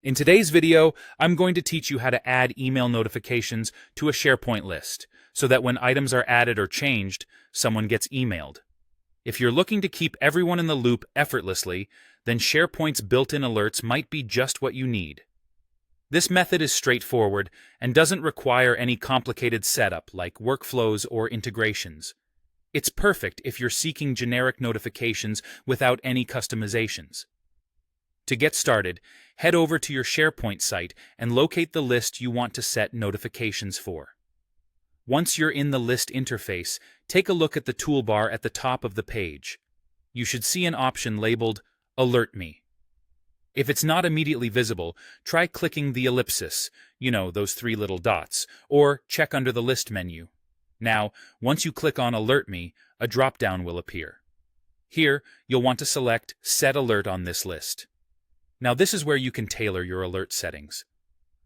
In today's video, I'm going to teach you how to add email notifications to a SharePoint list so that when items are added or changed, someone gets emailed. If you're looking to keep everyone in the loop effortlessly, then SharePoint's built-in alerts might be just what you need. This method is straightforward and doesn't require any complicated setup like workflows or integrations. It's perfect if you're seeking generic notifications without any customizations. To get started, head over to your SharePoint site and locate the list you want to set notifications for. Once you're in the list interface, take a look at the toolbar at the top of the page. You should see an option labeled Alert Me. If it's not immediately visible, try clicking the ellipsis, those three little dots, or check under the list menu. Now, once you click on Alert Me, a drop-down will appear. Here, you'll want to select Set Alert on this list. Now this is where you can tailor your alert settings.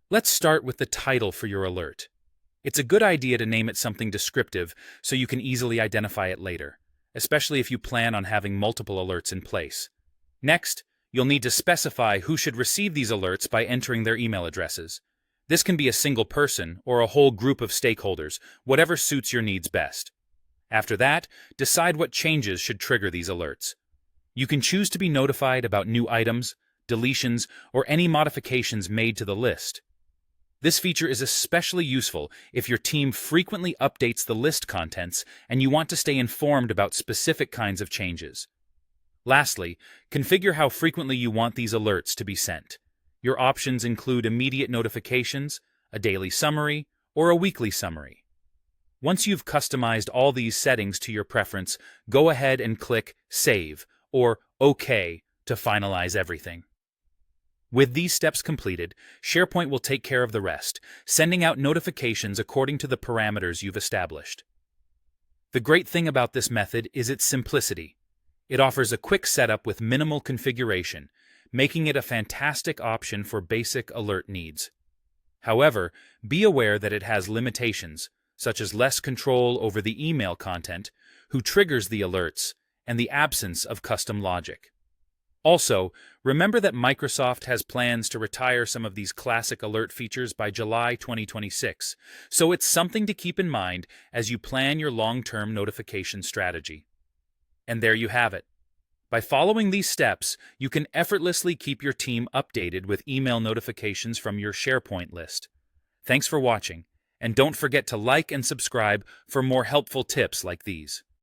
Let's start with the title for your alert. It's a good idea to name it something descriptive so you can easily identify it later, especially if you plan on having multiple alerts in place. Next, you'll need to specify who should receive these alerts by entering their email addresses. This can be a single person or a whole group of stakeholders, whatever suits your needs best. After that, decide what changes should trigger these alerts. You can choose to be notified about new items, deletions, or any modifications made to the list. This feature is especially useful if your team frequently updates the list contents and you want to stay informed about specific kinds of changes. Lastly, configure how frequently you want these alerts to be sent. Your options include immediate notifications, a daily summary, or a weekly summary. Once you've customized all these settings to your preference, go ahead and click Save or OK to finalize everything. With these steps completed, SharePoint will take care of the rest, sending out notifications according to the parameters you've established. The great thing about this method is its simplicity. It offers a quick setup with minimal configuration, making it a fantastic option for basic alert needs. However, be aware that it has limitations, such as less control over the email content, who triggers the alerts, and the absence of custom logic. Also, remember that Microsoft has plans to retire some of these classic alert features by July 2026, so it's something to keep in mind as you plan your long-term notification strategy. And there you have it. By following these steps, you can effortlessly keep your team updated with email notifications from your SharePoint list. Thanks for watching, and don't forget to like and subscribe for more helpful tips like these.